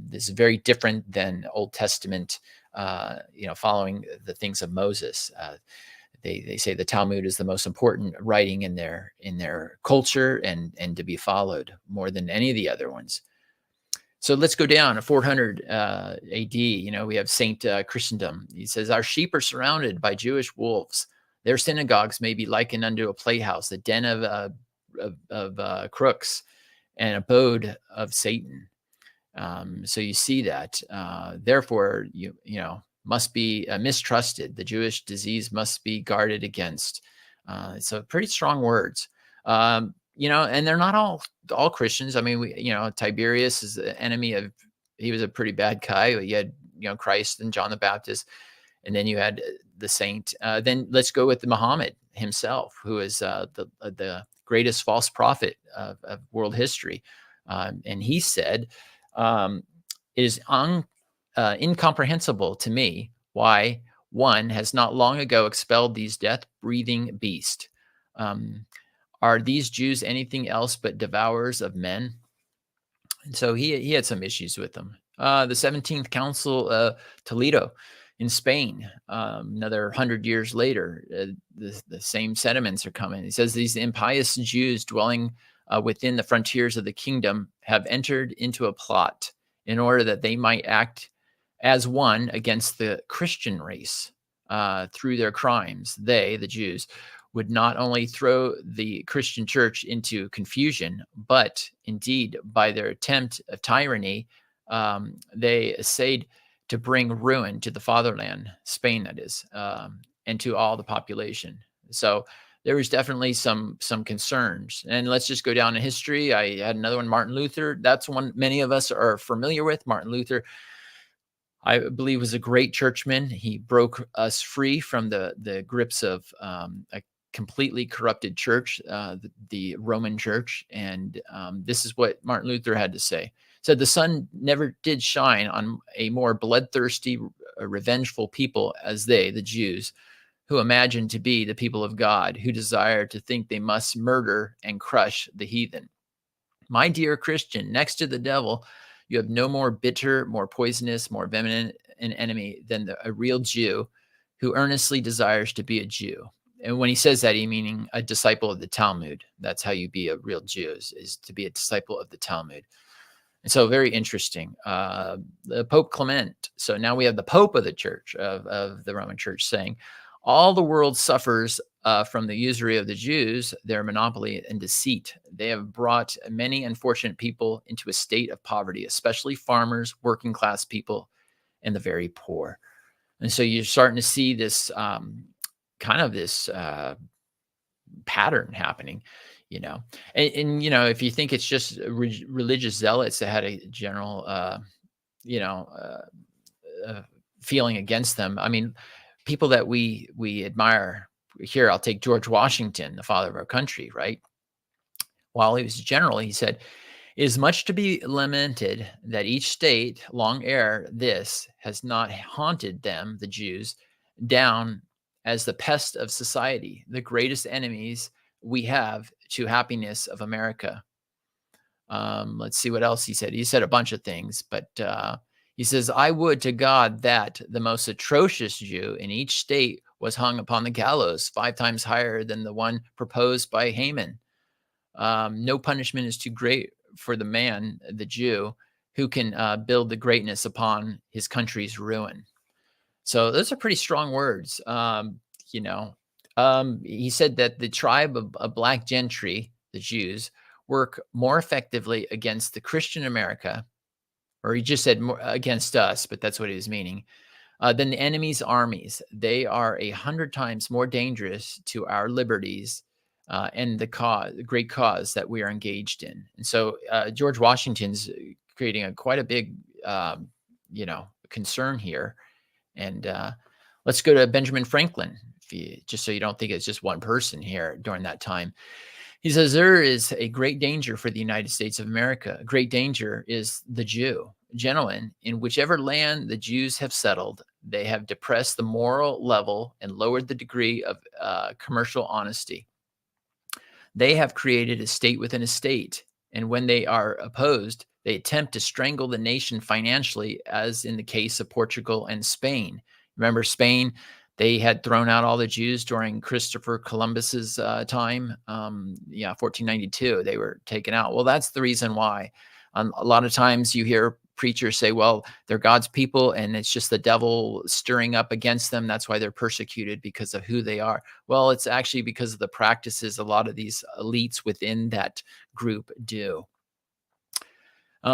This is very different than Old Testament, following the things of Moses. They say the Talmud is the most important writing in their culture and to be followed more than any of the other ones. So let's go down to 400 AD. We have Saint Christendom. He says, "Our sheep are surrounded by Jewish wolves. Their synagogues may be likened unto a playhouse, a den of crooks, an abode of Satan." So you see that. Therefore, you must be mistrusted. The Jewish disease must be guarded against. So pretty strong words. And they're not all Christians. I mean, Tiberius is the enemy of. He was a pretty bad guy. You had Christ and John the Baptist, and then you had the saint. Then let's go with Muhammad himself, who is the greatest false prophet of world history. And he said, "It is incomprehensible to me why one has not long ago expelled these death-breathing beasts. Are these Jews anything else but devourers of men?" And so he had some issues with them. The 17th Council of Toledo in Spain, another 100 years later, the same sentiments are coming. He says these impious Jews dwelling within the frontiers of the kingdom have entered into a plot in order that they might act as one against the Christian race. Through their crimes, they, the Jews, would not only throw the Christian church into confusion, but indeed, by their attempt of tyranny, they essayed to bring ruin to the fatherland, Spain, that is, and to all the population. So there was definitely some concerns. And let's just go down in history. I had another one, Martin Luther. That's one many of us are familiar with. Martin Luther, I believe, was a great churchman. He broke us free from the grips of a completely corrupted church, the Roman Church. And this is what Martin Luther had to say. He said, "The sun never did shine on a more bloodthirsty, revengeful people as they, the Jews, who imagine to be the people of God, who desire to think they must murder and crush the heathen. My dear Christian, next to the devil, you have no more bitter, more poisonous, more venomous an enemy than a real Jew who earnestly desires to be a Jew." And when he says that, he meaning a disciple of the Talmud. That's how you be a real Jew, is to be a disciple of the Talmud. And so very interesting. The Pope Clement. So now we have the Pope of the Church, of the Roman Church, saying, "All the world suffers from the usury of the Jews, their monopoly and deceit. They have brought many unfortunate people into a state of poverty, especially farmers, working class people, and the very poor." And so you're starting to see this this pattern happening, and if you think it's just religious zealots that had a general, feeling against them. I mean, people that we admire here. I'll take George Washington, the father of our country, right? While he was a general, he said, "It is much to be lamented that each state, long ere this, has not haunted them, the Jews, down as the pest of society, the greatest enemies we have to happiness of America." Let's see what else he said. He said a bunch of things, but he says, "I would to God that the most atrocious Jew in each state was hung upon the gallows 5 times higher than the one proposed by Haman. No punishment is too great for the man, the Jew, who can build the greatness upon his country's ruin." So those are pretty strong words. He said that the tribe of black gentry, the Jews, work more effectively against the Christian America, or he just said more against us, but that's what he was meaning, than the enemy's armies. They are 100 times more dangerous to our liberties and the great cause that we are engaged in. And so George Washington's creating quite a big, concern here. And let's go to Benjamin Franklin, just so you don't think it's just one person here during that time. He says, "There is a great danger for the United States of America. A great danger is the Jew. Gentlemen, in whichever land the Jews have settled, they have depressed the moral level and lowered the degree of commercial honesty. They have created a state within a state, And when they are opposed, they attempt to strangle the nation financially, as in the case of Portugal and Spain. Remember Spain? They had thrown out all the Jews during Christopher Columbus's time. 1492, they were taken out. Well, that's the reason why. A lot of times you hear preachers say, well, they're God's people and it's just the devil stirring up against them. That's why they're persecuted, because of who they are. Well, it's actually because of the practices a lot of these elites within that group do.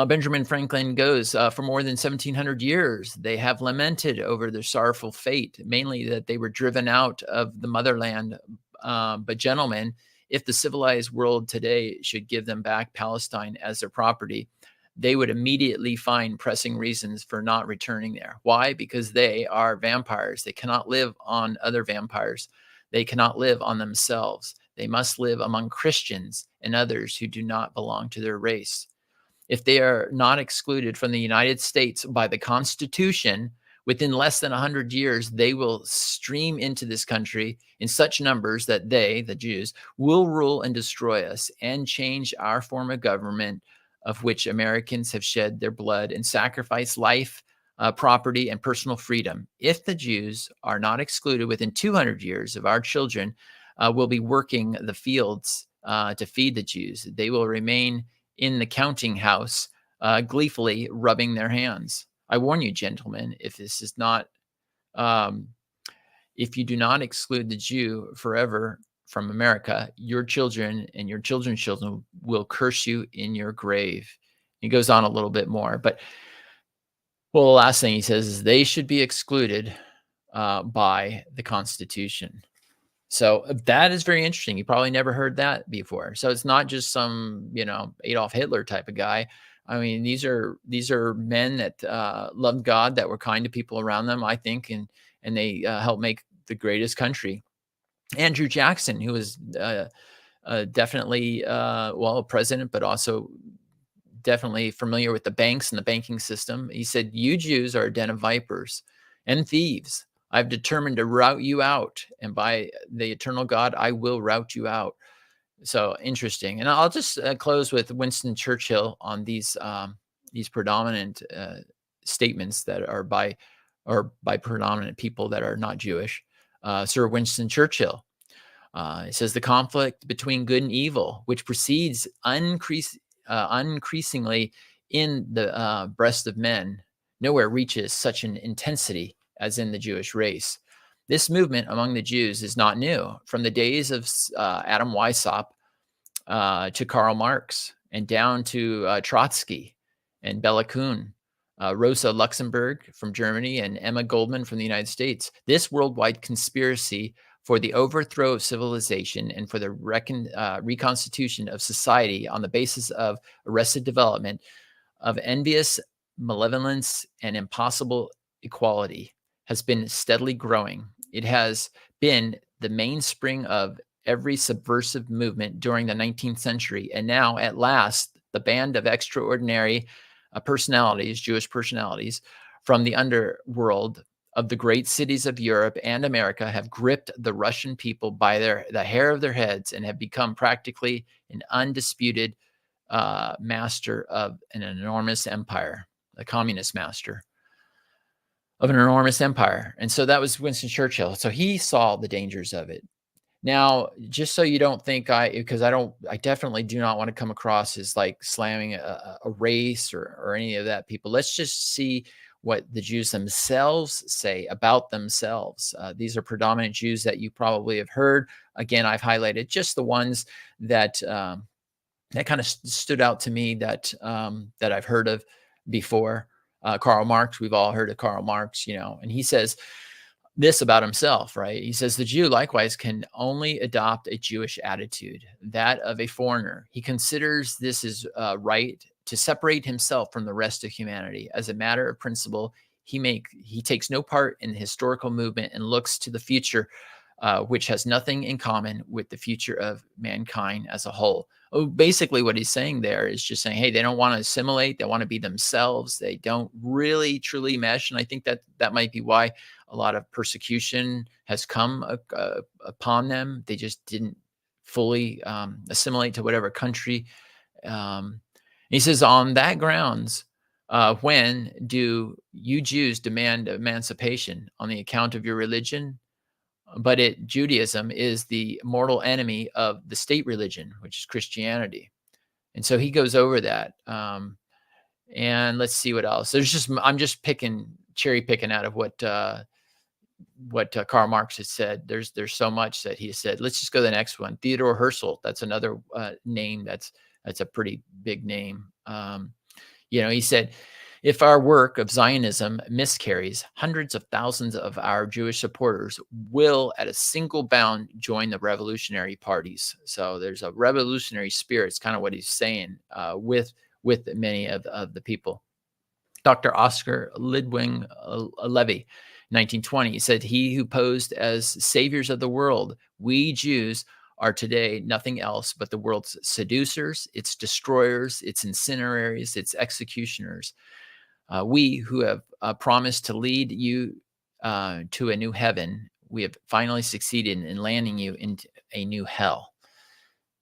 Benjamin Franklin goes, for more than 1700 years, they have lamented over their sorrowful fate, mainly that they were driven out of the motherland. But gentlemen, if the civilized world today should give them back Palestine as their property, they would immediately find pressing reasons for not returning there. Why? Because they are vampires. They cannot live on other vampires. They cannot live on themselves. They must live among Christians and others who do not belong to their race. If they are not excluded from the United States by the Constitution, within less than 100 years, they will stream into this country in such numbers that they, the Jews, will rule and destroy us and change our form of government, of which Americans have shed their blood and sacrificed life, property, and personal freedom. If the Jews are not excluded within 200 years of our children, will be working the fields to feed the Jews. They will remain in the counting house, gleefully rubbing their hands. I warn you, gentlemen, if this is not, if you do not exclude the Jew forever from America, your children and your children's children will curse you in your grave. He goes on a little bit more, but well, the last thing he says is they should be excluded by the Constitution. So that is very interesting. You probably never heard that before. So it's not just some, Adolf Hitler type of guy. I mean, these are men that loved God, that were kind to people around them, I think, and they helped make the greatest country. Andrew Jackson, who was definitely, a president, but also definitely familiar with the banks and the banking system. He said, "You Jews are a den of vipers and thieves. I've determined to rout you out, and by the eternal God, I will rout you out." So interesting. And I'll just close with Winston Churchill on these predominant statements that are by predominant people that are not Jewish. Sir Winston Churchill. It says the conflict between good and evil, which proceeds increasingly in the breast of men, nowhere reaches such an intensity as in the Jewish race. This movement among the Jews is not new. From the days of Adam Weishaupt to Karl Marx, and down to Trotsky and Bela Kun, Rosa Luxemburg from Germany, and Emma Goldman from the United States. This worldwide conspiracy for the overthrow of civilization and for the reconstitution of society on the basis of arrested development, of envious malevolence and impossible equality, has been steadily growing. It has been the mainspring of every subversive movement during the 19th century. And now, at last, the band of extraordinary personalities, Jewish personalities, from the underworld of the great cities of Europe and America have gripped the Russian people by the hair of their heads and have become practically an undisputed master of an enormous empire, a communist master of an enormous empire. And so that was Winston Churchill. So he saw the dangers of it. Now, just so you don't think I definitely do not want to come across as like slamming a race or any of that, people. Let's just see what the Jews themselves say about themselves. These are predominant Jews that you probably have heard. Again, I've highlighted just the ones that that kind of stood out to me that I've heard of before. Karl Marx, we've all heard of Karl Marx, and he says this about himself, right? He says, the Jew likewise can only adopt a Jewish attitude, that of a foreigner. He considers this is right to separate himself from the rest of humanity. As a matter of principle, he takes no part in the historical movement and looks to the future, which has nothing in common with the future of mankind as a whole. Oh, basically what he's saying there is just saying, hey, they don't want to assimilate. They want to be themselves. They don't really truly mesh. And I think that might be why a lot of persecution has come upon them. They just didn't fully assimilate to whatever country He says, on that grounds, when do you Jews demand emancipation on the account of your religion? But Judaism is the mortal enemy of the state religion, which is Christianity. And so he goes over that. And let's see what else. I'm just cherry picking out of what Karl Marx has said. There's so much that he has said. Let's just go to the next one. Theodore Herzl. That's another name. That's a pretty big name. He said, if our work of Zionism miscarries, hundreds of thousands of our Jewish supporters will, at a single bound, join the revolutionary parties. So there's a revolutionary spirit. It's kind of what he's saying with many of the people. Dr. Oscar Lidwing Levy, 1920, he said, he who posed as saviors of the world, we Jews, are today nothing else but the world's seducers, its destroyers, its incineraries, its executioners. We who have promised to lead you to a new heaven, we have finally succeeded in landing you into a new hell.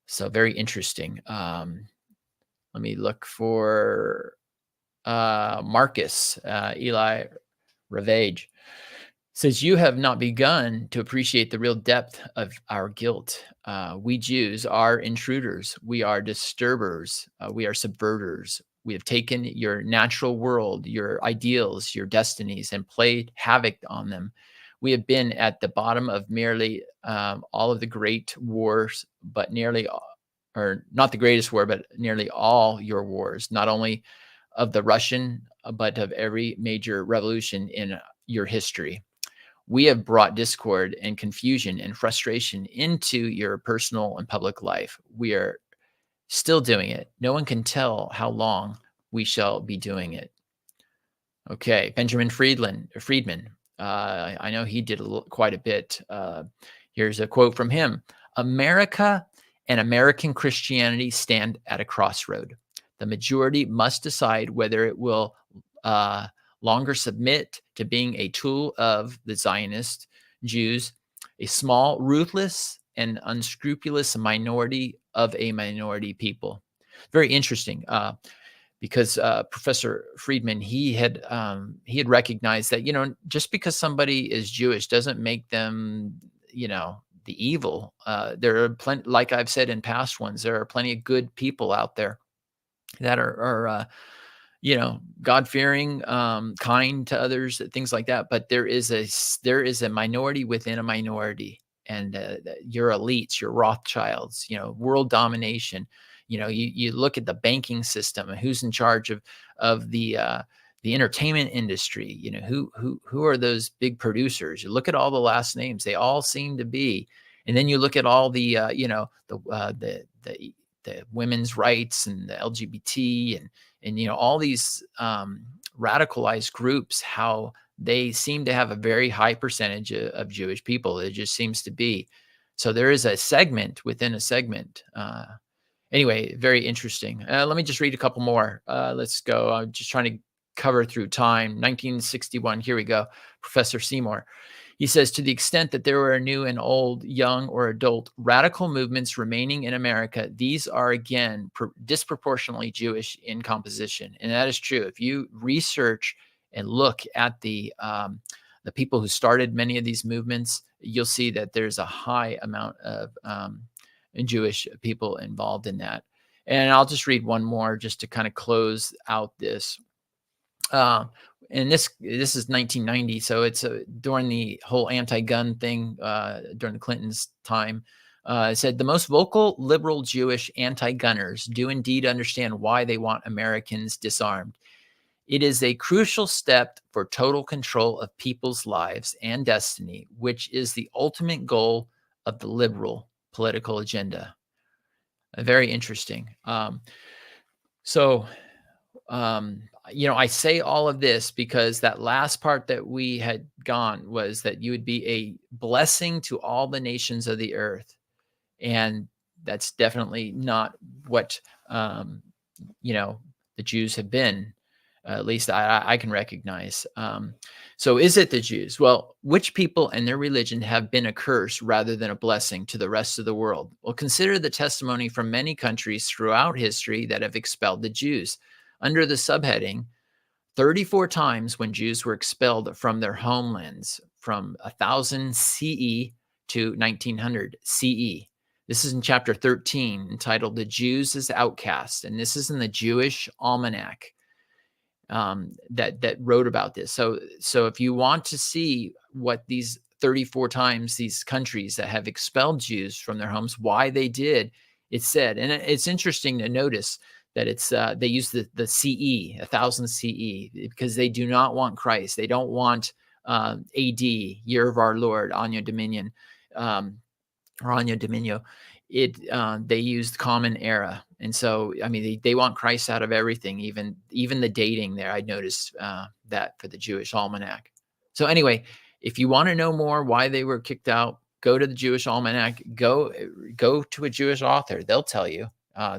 So very interesting. Let me look for Marcus Eli Ravage. Says, you have not begun to appreciate the real depth of our guilt. We Jews are intruders. We are disturbers. We are subverters. We have taken your natural world, your ideals, your destinies, and played havoc on them. We have been at the bottom of merely all of the great wars, but nearly, or not the greatest war, but nearly all your wars, not only of the Russian, but of every major revolution in your history. We have brought discord and confusion and frustration into your personal and public life. We are still doing it. No one can tell how long we shall be doing it. Okay, Benjamin Friedman. I know he did quite a bit. Here's a quote from him. America and American Christianity stand at a crossroad. The majority must decide whether it will longer submit to being a tool of the Zionist Jews, a small, ruthless, and unscrupulous minority of a minority people. Very interesting, because Professor Friedman, he had recognized that, just because somebody is Jewish doesn't make them, the evil. There are plenty, like I've said in past ones, there are plenty of good people out there that are God-fearing, kind to others, things like that. But there is a minority within a minority, and your elites, your Rothschilds, world domination. You look at the banking system and who's in charge of the entertainment industry. Who are those big producers? You look at all the last names; they all seem to be. And then you look at all the the women's rights and the LGBT and all these radicalized groups, how they seem to have a very high percentage of Jewish people. It just seems to be. So there is a segment within a segment. Anyway, very interesting. Let me just read a couple more. Let's go. I'm just trying to cover through time. 1961. Here we go. Professor Seymour. He says, to the extent that there are new and old, young or adult radical movements remaining in America, these are again disproportionately Jewish in composition. And that is true. If you research and look at the people who started many of these movements, you'll see that there's a high amount of Jewish people involved in that. And I'll just read one more just to kind of close out this. And this is 1990, so it's during the whole anti-gun thing during the Clintons' time. It said, the most vocal liberal Jewish anti-gunners do indeed understand why they want Americans disarmed. It is a crucial step for total control of people's lives and destiny, which is the ultimate goal of the liberal political agenda. Very interesting. I say all of this because that last part that we had gone was that you would be a blessing to all the nations of the earth. And that's definitely not what, the Jews have been. At least I can recognize. So is it the Jews? Well, which people and their religion have been a curse rather than a blessing to the rest of the world? Well, consider the testimony from many countries throughout history that have expelled the Jews. Under the subheading, 34 times when Jews were expelled from their homelands from 1000 CE to 1900 CE. This is in chapter 13, entitled The Jews as Outcasts, and this is in the Jewish Almanac. That wrote about this. So if you want to see what these 34 times these countries that have expelled Jews from their homes, why they did, it said, and it's interesting to notice that it's they use the CE, 1000 CE, because they do not want Christ. They don't want AD, Year of Our Lord, Anno Dominion, or Anno Dominio. They used Common Era. And so, I mean, they want Christ out of everything, even the dating there. I noticed that for the Jewish Almanac. So anyway, if you want to know more why they were kicked out, go to the Jewish Almanac, go to a Jewish author. They'll tell you.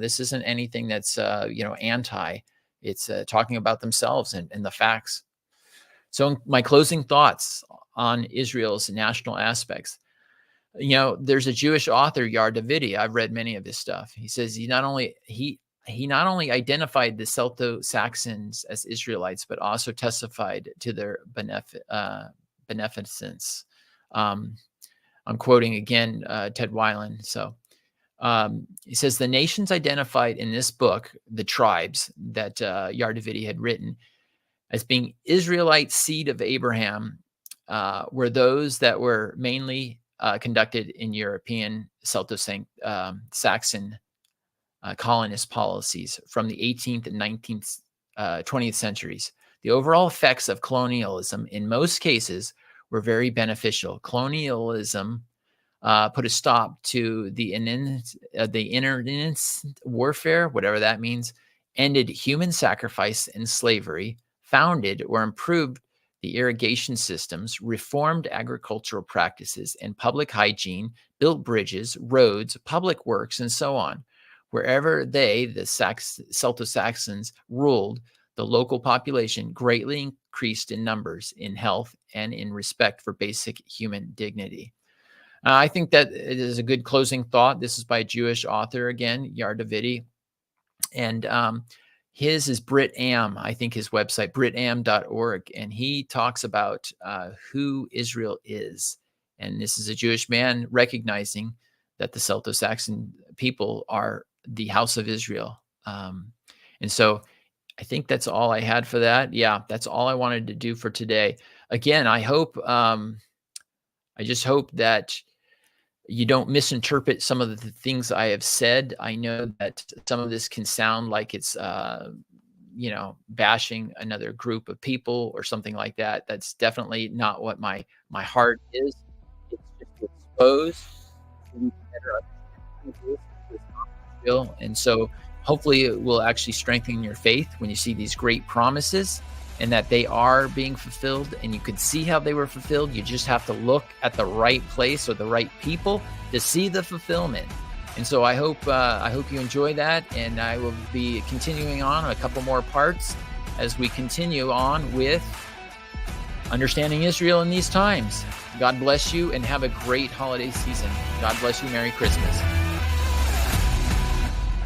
This isn't anything that's, anti. It's talking about themselves and the facts. So my closing thoughts on Israel's national aspects. There's a Jewish author, Yar Davidi. I've read many of his stuff. He says he not only identified the Celto-Saxons as Israelites, but also testified to their beneficence. I'm quoting again Ted Weiland. So he says the nations identified in this book, the tribes that Yar Davidi had written as being Israelite seed of Abraham, were those that were mainly conducted in European Celto-Saxon colonist policies from the 18th and 19th, 20th centuries. The overall effects of colonialism in most cases were very beneficial. Colonialism put a stop to the internecine warfare, whatever that means, ended human sacrifice and slavery, founded or improved the irrigation systems, reformed agricultural practices and public hygiene, built bridges, roads, public works, and so on. Wherever the Celto-Saxons, ruled, the local population greatly increased in numbers, in health, and in respect for basic human dignity. I think that it is a good closing thought. This is by a Jewish author, again, Yar Davidi. And his is Brit Am, I think his website, britam.org. And he talks about who Israel is. And this is a Jewish man recognizing that the Celto-Saxon people are the house of Israel. And so I think that's all I had for that. Yeah, that's all I wanted to do for today. Again, I just hope that you don't misinterpret some of the things I have said. I know that some of this can sound like it's, bashing another group of people or something like that. That's definitely not what my heart is. It's just to expose so we can better understand this gospel. And so hopefully it will actually strengthen your faith when you see these great promises and that they are being fulfilled, and you can see how they were fulfilled. You just have to look at the right place or the right people to see the fulfillment. And so I hope you enjoy that, and I will be continuing on a couple more parts as we continue on with understanding Israel in these times. God bless you and have a great holiday season. God bless you. Merry Christmas.